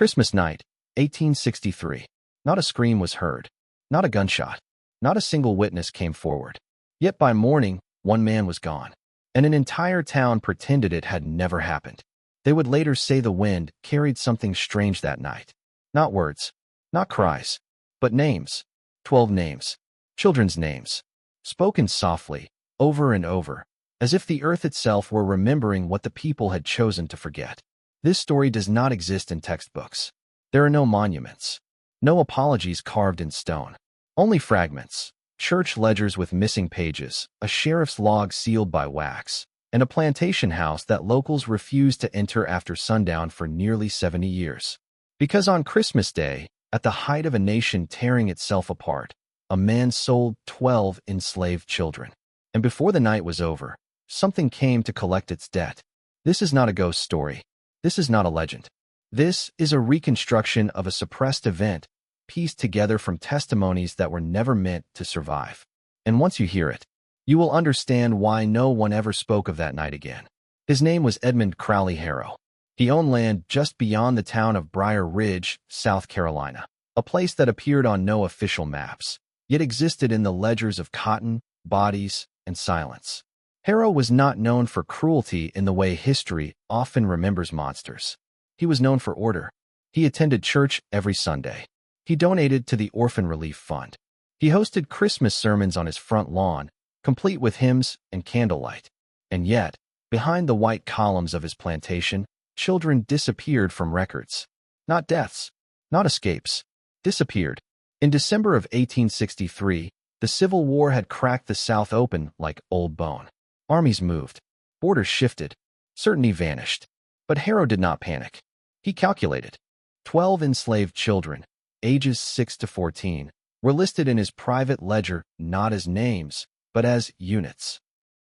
Christmas night, 1863. Not a scream was heard. Not a gunshot. Not a single witness came forward. Yet by morning, one man was gone, and an entire town pretended it had never happened. They would later say the wind carried something strange that night. Not words, not cries, but names. 12 names. Children's names. Spoken softly, over and over, as if the earth itself were remembering what the people had chosen to forget. This story does not exist in textbooks. There are no monuments. No apologies carved in stone. Only fragments. Church ledgers with missing pages, a sheriff's log sealed by wax, and a plantation house that locals refused to enter after sundown for nearly 70 years. Because on Christmas Day, at the height of a nation tearing itself apart, a man sold 12 enslaved children. And before the night was over, something came to collect its debt. This is not a ghost story. This is not a legend. This is a reconstruction of a suppressed event, pieced together from testimonies that were never meant to survive. And once you hear it, you will understand why no one ever spoke of that night again. His name was Edmund Crowley Harrow. He owned land just beyond the town of Briar Ridge, South Carolina, a place that appeared on no official maps, yet existed in the ledgers of cotton, bodies, and silence. Harrow was not known for cruelty in the way history often remembers monsters. He was known for order. He attended church every Sunday. He donated to the Orphan Relief Fund. He hosted Christmas sermons on his front lawn, complete with hymns and candlelight. And yet, behind the white columns of his plantation, children disappeared from records. Not deaths, not escapes. Disappeared. In December of 1863, the Civil War had cracked the South open like old bone. Armies moved. Borders shifted. Certainty vanished. But Harrow did not panic. He calculated. 12 enslaved children, ages 6 to 14, were listed in his private ledger not as names, but as units.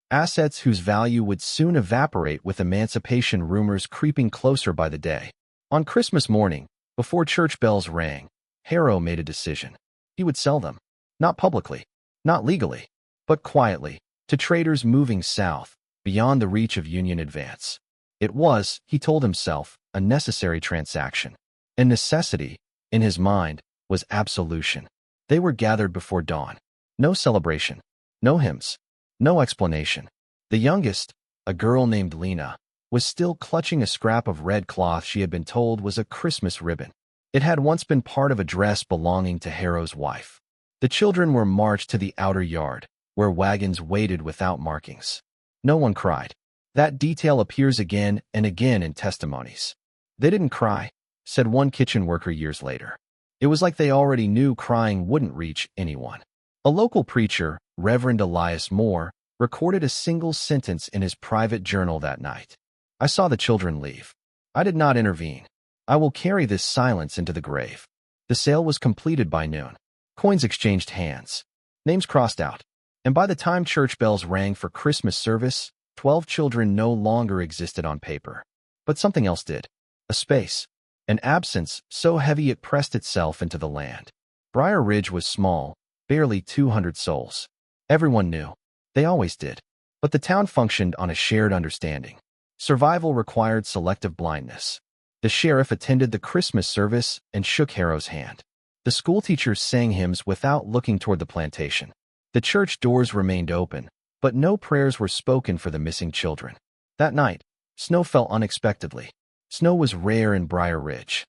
Assets whose value would soon evaporate with emancipation rumors creeping closer by the day. On Christmas morning, before church bells rang, Harrow made a decision. He would sell them. Not publicly, not legally, but quietly, to traders moving south, beyond the reach of Union advance. It was, he told himself, a necessary transaction. And necessity, in his mind, was absolution. They were gathered before dawn. No celebration. No hymns. No explanation. The youngest, a girl named Lena, was still clutching a scrap of red cloth she had been told was a Christmas ribbon. It had once been part of a dress belonging to Harrow's wife. The children were marched to the outer yard, where wagons waited without markings. No one cried. That detail appears again and again in testimonies. They didn't cry, said one kitchen worker years later. It was like they already knew crying wouldn't reach anyone. A local preacher, Reverend Elias Moore, recorded a single sentence in his private journal that night. I saw the children leave. I did not intervene. I will carry this silence into the grave. The sale was completed by noon. Coins exchanged hands. Names crossed out. And by the time church bells rang for Christmas service, 12 children no longer existed on paper. But something else did. A space. An absence so heavy it pressed itself into the land. Briar Ridge was small, barely 200 souls. Everyone knew. They always did. But the town functioned on a shared understanding. Survival required selective blindness. The sheriff attended the Christmas service and shook Harrow's hand. The schoolteachers sang hymns without looking toward the plantation. The church doors remained open, but no prayers were spoken for the missing children. That night, snow fell unexpectedly. Snow was rare in Briar Ridge.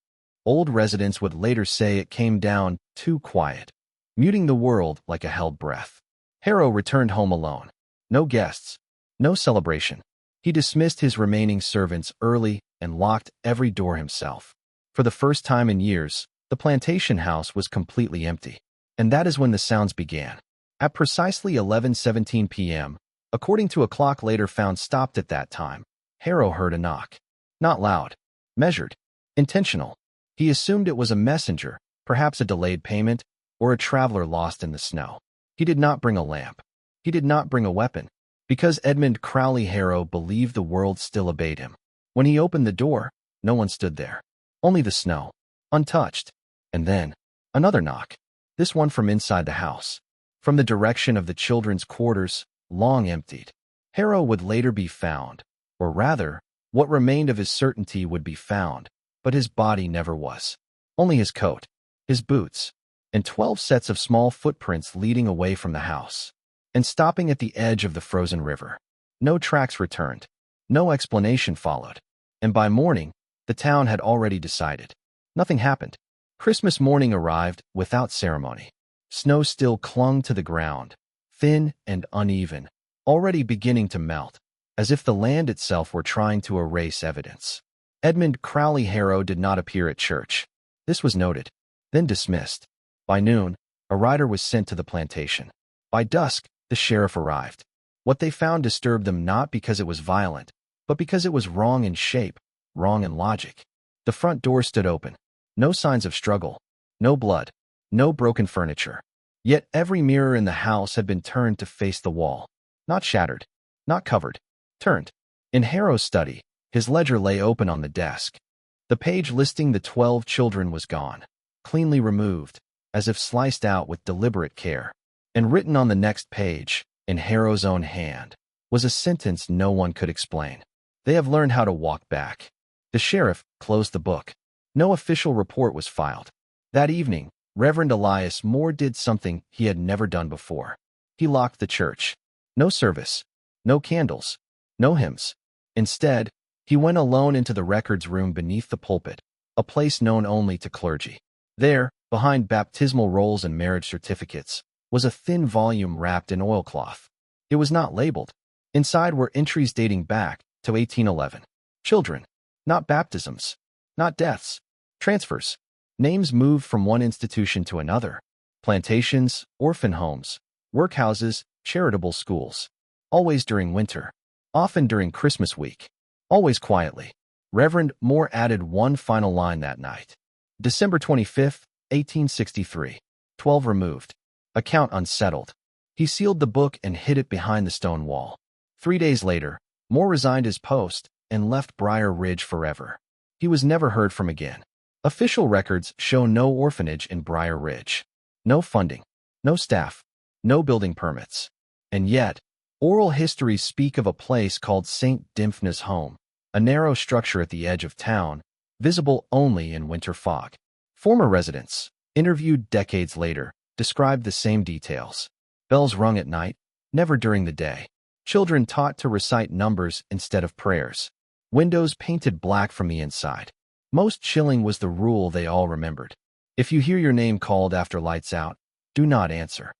Old residents would later say it came down too quiet, muting the world like a held breath. Harrow returned home alone. No guests. No celebration. He dismissed his remaining servants early and locked every door himself. For the first time in years, the plantation house was completely empty. And that is when the sounds began. At precisely 11:17 p.m., according to a clock later found stopped at that time, Harrow heard a knock. Not loud. Measured. Intentional. He assumed it was a messenger, perhaps a delayed payment, or a traveler lost in the snow. He did not bring a lamp. He did not bring a weapon, because Edmund Crowley Harrow believed the world still obeyed him. When he opened the door, no one stood there. Only the snow. Untouched. And then, another knock. This one from inside the house. From the direction of the children's quarters, long emptied. Harrow would later be found, or rather, what remained of his certainty would be found, but his body never was. Only his coat, his boots, and 12 sets of small footprints leading away from the house and stopping at the edge of the frozen river. No tracks returned. No explanation followed. And by morning, the town had already decided. Nothing happened. Christmas morning arrived without ceremony. Snow still clung to the ground, thin and uneven, already beginning to melt, as if the land itself were trying to erase evidence. Edmund Crowley Harrow did not appear at church. This was noted, then dismissed. By noon, a rider was sent to the plantation. By dusk, the sheriff arrived. What they found disturbed them not because it was violent, but because it was wrong in shape, wrong in logic. The front door stood open. No signs of struggle, no blood, no broken furniture. Yet every mirror in the house had been turned to face the wall. Not shattered, not covered, turned. In Harrow's study, his ledger lay open on the desk. The page listing the 12 children was gone, cleanly removed, as if sliced out with deliberate care. And written on the next page, in Harrow's own hand, was a sentence no one could explain. They have learned how to walk back. The sheriff closed the book. No official report was filed. That evening, Reverend Elias Moore did something he had never done before. He locked the church. No service, no candles, no hymns. Instead, he went alone into the records room beneath the pulpit, a place known only to clergy. There, behind baptismal rolls and marriage certificates, was a thin volume wrapped in oilcloth. It was not labeled. Inside were entries dating back to 1811. Children, not baptisms, not deaths, transfers. Names moved from one institution to another. Plantations, orphan homes, workhouses, charitable schools. Always during winter. Often during Christmas week. Always quietly. Reverend Moore added one final line that night. December 25, 1863. 12 removed. Account unsettled. He sealed the book and hid it behind the stone wall. 3 days later, Moore resigned his post and left Briar Ridge forever. He was never heard from again. Official records show no orphanage in Briar Ridge. No funding, no staff, no building permits. And yet, oral histories speak of a place called St. Dymphna's Home, a narrow structure at the edge of town, visible only in winter fog. Former residents, interviewed decades later, described the same details. Bells rung at night, never during the day. Children taught to recite numbers instead of prayers. Windows painted black from the inside. Most chilling was the rule they all remembered. If you hear your name called after lights out, do not answer.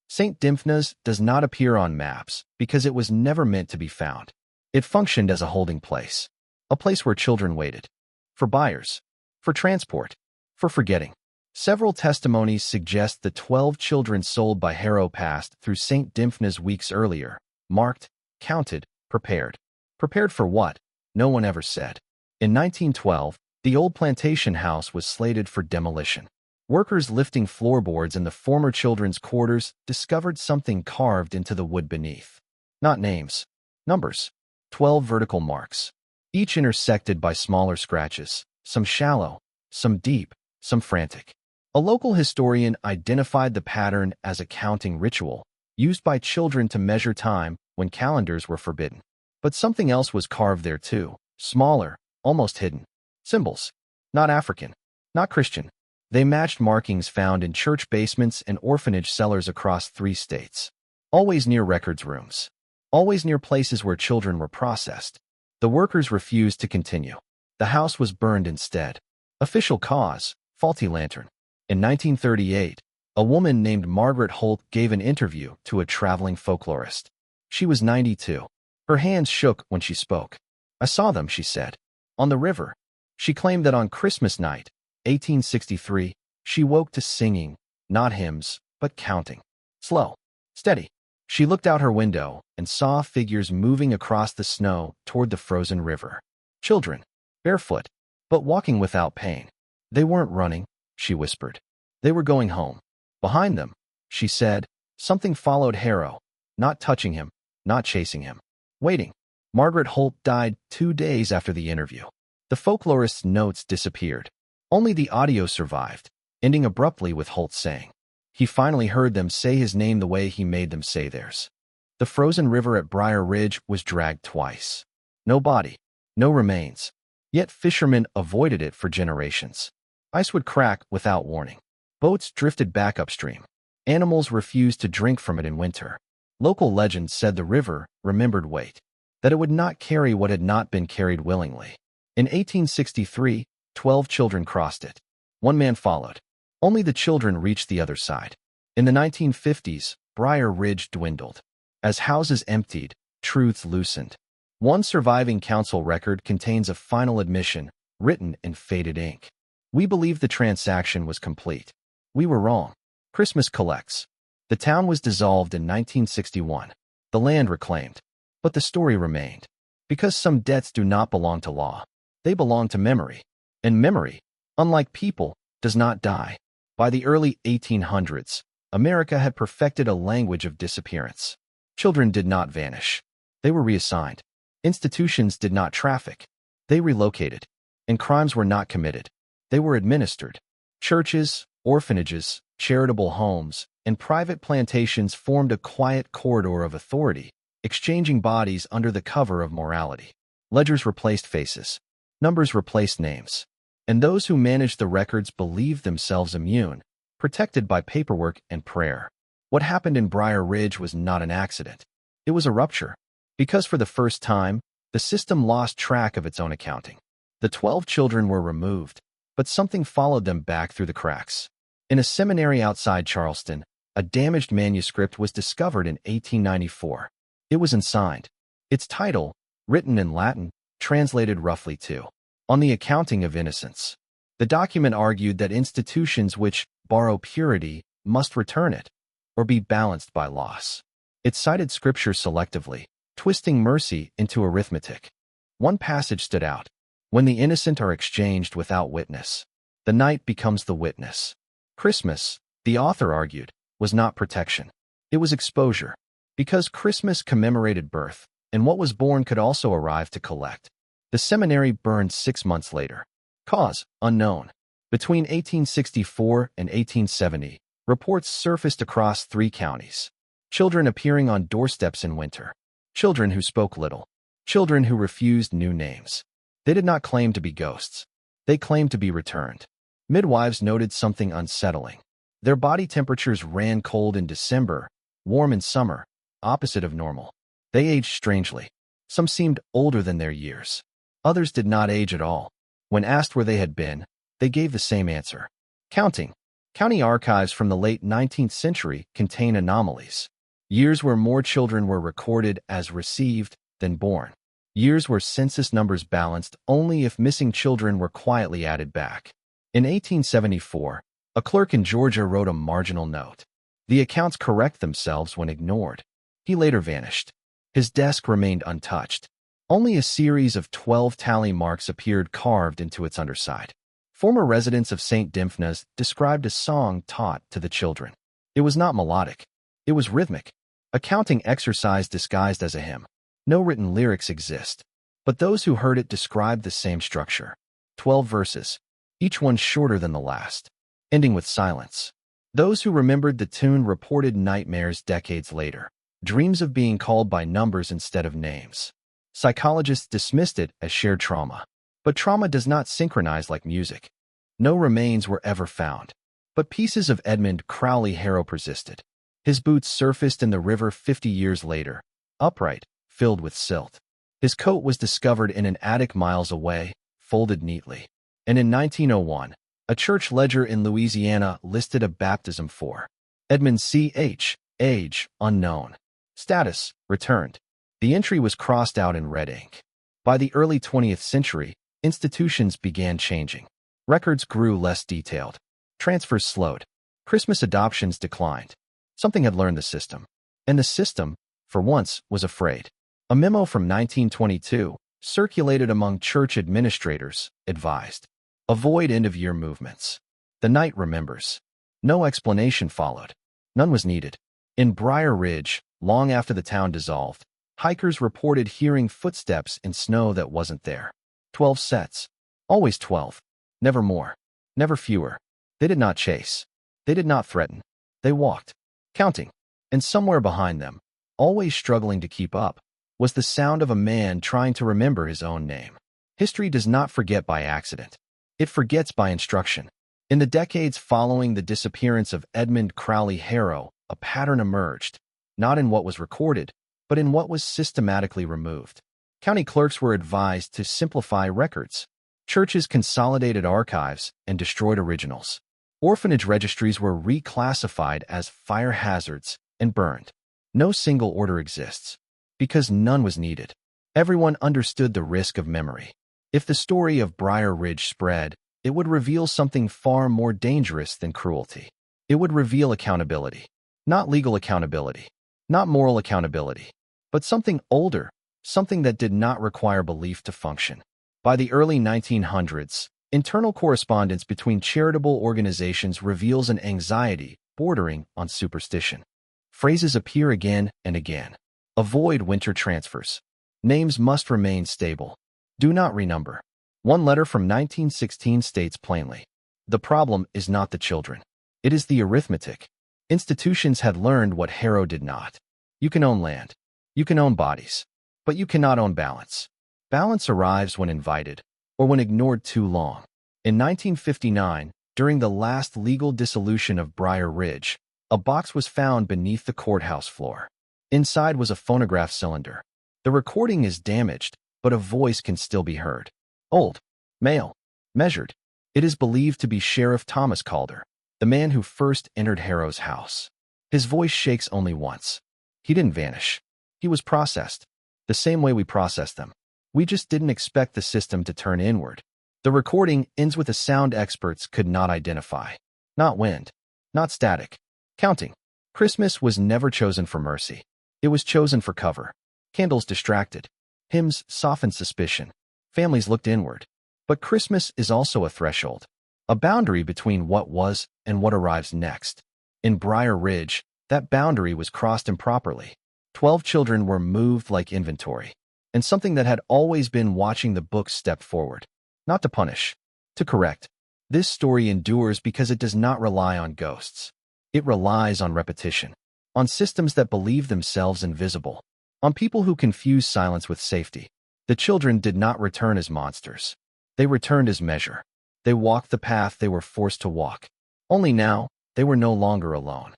St. Dymphna's does not appear on maps because it was never meant to be found. It functioned as a holding place, a place where children waited. For buyers, for transport, for forgetting. Several testimonies suggest the 12 children sold by Harrow passed through St. Dymphna's weeks earlier, marked, counted, prepared. Prepared for what? No one ever said. In 1912, the old plantation house was slated for demolition. Workers lifting floorboards in the former children's quarters discovered something carved into the wood beneath. Not names, numbers. 12 vertical marks, each intersected by smaller scratches, some shallow, some deep, some frantic. A local historian identified the pattern as a counting ritual, used by children to measure time when calendars were forbidden. But something else was carved there too, smaller, almost hidden. Symbols. Not African, not Christian. They matched markings found in church basements and orphanage cellars across 3 states. Always near records rooms. Always near places where children were processed. The workers refused to continue. The house was burned instead. Official cause, faulty lantern. In 1938, a woman named Margaret Holt gave an interview to a traveling folklorist. She was 92. Her hands shook when she spoke. I saw them, she said, on the river. She claimed that on Christmas night, 1863, she woke to singing, not hymns, but counting. Slow, steady. She looked out her window and saw figures moving across the snow toward the frozen river. Children, barefoot, but walking without pain. They weren't running, she whispered. They were going home. Behind them, she said, something followed Harrow, not touching him, not chasing him. Waiting. Margaret Holt died 2 days after the interview. The folklorist's notes disappeared. Only the audio survived, ending abruptly with Holt saying, he finally heard them say his name the way he made them say theirs. The frozen river at Briar Ridge was dragged twice. No body, no remains, Yet fishermen avoided it for generations. Ice would crack without warning. Boats drifted back upstream. Animals refused to drink from it in winter. Local legends said the river remembered weight, that it would not carry what had not been carried willingly. In 1863, 12 children crossed it. One man followed. Only the children reached the other side. In the 1950s, Briar Ridge dwindled. As houses emptied, truths loosened. One surviving council record contains a final admission, written in faded ink. We believed the transaction was complete. We were wrong. Christmas collects. The town was dissolved in 1961. The land reclaimed. But the story remained. Because some debts do not belong to law. They belong to memory. And memory, unlike people, does not die. By the early 1800s, America had perfected a language of disappearance. Children did not vanish. They were reassigned. Institutions did not traffic. They relocated. And crimes were not committed. They were administered. Churches, orphanages, charitable homes, and private plantations formed a quiet corridor of authority, exchanging bodies under the cover of morality. Ledgers replaced faces. Numbers replaced names. And those who managed the records believed themselves immune, protected by paperwork and prayer. What happened in Briar Ridge was not an accident. It was a rupture. Because for the first time, the system lost track of its own accounting. The 12 children were removed, but something followed them back through the cracks. In a seminary outside Charleston, a damaged manuscript was discovered in 1894. It was unsigned. Its title, written in Latin, translated roughly to, "On the Accounting of Innocence." The document argued that institutions which borrow purity must return it, or be balanced by loss. It cited scripture selectively, twisting mercy into arithmetic. One passage stood out. When the innocent are exchanged without witness, the night becomes the witness. Christmas, the author argued, was not protection. It was exposure. Because Christmas commemorated birth, and what was born could also arrive to collect. The seminary burned 6 months later. Cause, unknown. Between 1864 and 1870, reports surfaced across 3 counties. Children appearing on doorsteps in winter. Children who spoke little. Children who refused new names. They did not claim to be ghosts. They claimed to be returned. Midwives noted something unsettling. Their body temperatures ran cold in December, warm in summer, opposite of normal. They aged strangely. Some seemed older than their years. Others did not age at all. When asked where they had been, they gave the same answer. Counting. County archives from the late 19th century contain anomalies. Years where more children were recorded as received than born. Years where census numbers balanced only if missing children were quietly added back. In 1874, a clerk in Georgia wrote a marginal note. The accounts correct themselves when ignored. He later vanished. His desk remained untouched. Only a series of 12 tally marks appeared carved into its underside. Former residents of St. Dymphna's described a song taught to the children. It was not melodic. It was rhythmic. A counting exercise disguised as a hymn. No written lyrics exist, but those who heard it described the same structure. 12 verses, each one shorter than the last, ending with silence. Those who remembered the tune reported nightmares decades later, dreams of being called by numbers instead of names. Psychologists dismissed it as shared trauma. But trauma does not synchronize like music. No remains were ever found, but pieces of Edmund Crowley Harrow persisted. His boots surfaced in the river 50 years later, upright, filled with silt. His coat was discovered in an attic miles away, folded neatly. And in 1901, a church ledger in Louisiana listed a baptism for Edmund C.H., age unknown, status returned. The entry was crossed out in red ink. By the early 20th century, institutions began changing. Records grew less detailed. Transfers slowed. Christmas adoptions declined. Something had learned the system. And the system, for once, was afraid. A memo from 1922, circulated among church administrators, advised, avoid end-of-year movements. The night remembers. No explanation followed. None was needed. In Briar Ridge, long after the town dissolved, hikers reported hearing footsteps in snow that wasn't there. 12 sets. Always 12. Never more. Never fewer. They did not chase. They did not threaten. They walked, counting. And somewhere behind them, always struggling to keep up, was the sound of a man trying to remember his own name. History does not forget by accident. It forgets by instruction. In the decades following the disappearance of Edmund Crowley Harrow, a pattern emerged, not in what was recorded, but in what was systematically removed. County clerks were advised to simplify records. Churches consolidated archives and destroyed originals. Orphanage registries were reclassified as fire hazards and burned. No single order exists, because none was needed. Everyone understood the risk of memory. If the story of Briar Ridge spread, it would reveal something far more dangerous than cruelty. It would reveal accountability. Not legal accountability, not moral accountability, but something older, something that did not require belief to function. By the early 1900s, internal correspondence between charitable organizations reveals an anxiety bordering on superstition. Phrases appear again and again. Avoid winter transfers. Names must remain stable. Do not renumber. One letter from 1916 states plainly, the problem is not the children. It is the arithmetic. Institutions had learned what Harrow did not. You can own land. You can own bodies. But you cannot own balance. Balance arrives when invited, or when ignored too long. In 1959, during the last legal dissolution of Briar Ridge, a box was found beneath the courthouse floor. Inside was a phonograph cylinder. The recording is damaged, but a voice can still be heard. Old. Male. Measured. It is believed to be Sheriff Thomas Calder, the man who first entered Harrow's house. His voice shakes only once. He didn't vanish. He was processed. The same way we process them. We just didn't expect the system to turn inward. The recording ends with a sound experts could not identify. Not wind. Not static. Counting. Christmas was never chosen for mercy. It was chosen for cover. Candles distracted. Hymns softened suspicion. Families looked inward. But Christmas is also a threshold. A boundary between what was and what arrives next. In Briar Ridge, that boundary was crossed improperly. 12 children were moved like inventory. And something that had always been watching the book stepped forward. Not to punish. To correct. This story endures because it does not rely on ghosts. It relies on repetition. On systems that believe themselves invisible. On people who confuse silence with safety. The children did not return as monsters. They returned as measure. They walked the path they were forced to walk. Only now, they were no longer alone.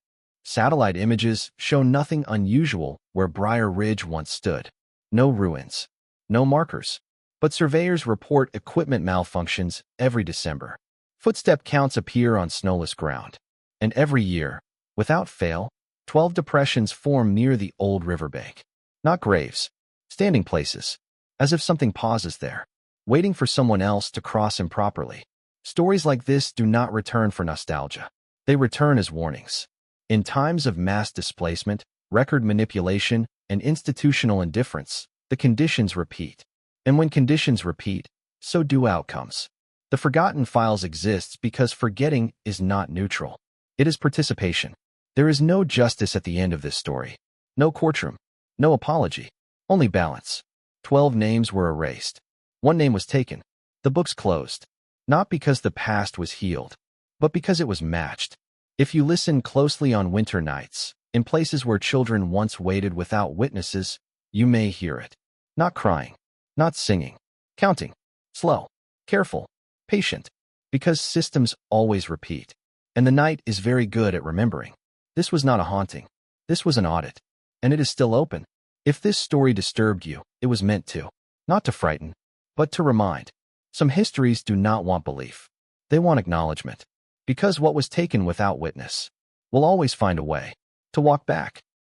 Satellite images show nothing unusual where Briar Ridge once stood. No ruins. No markers. But surveyors report equipment malfunctions every December. Footstep counts appear on snowless ground. And every year, without fail, 12 depressions form near the old riverbank. Not graves. Standing places. As if something pauses there, waiting for someone else to cross improperly. Stories like this do not return for nostalgia. They return as warnings. In times of mass displacement, record manipulation, and institutional indifference, the conditions repeat. And when conditions repeat, so do outcomes. The forgotten files exists because forgetting is not neutral. It is participation. There is no justice at the end of this story. No courtroom. No apology. Only balance. 12 names were erased. One name was taken. The book's closed. Not because the past was healed, but because it was matched. If you listen closely on winter nights, in places where children once waited without witnesses, you may hear it. Not crying. Not singing. Counting. Slow. Careful. Patient. Because systems always repeat. And the night is very good at remembering. This was not a haunting. This was an audit. And it is still open. If this story disturbed you, it was meant to. Not to frighten, but to remind. Some histories do not want belief. They want acknowledgement. Because what was taken without witness will always find a way to walk back.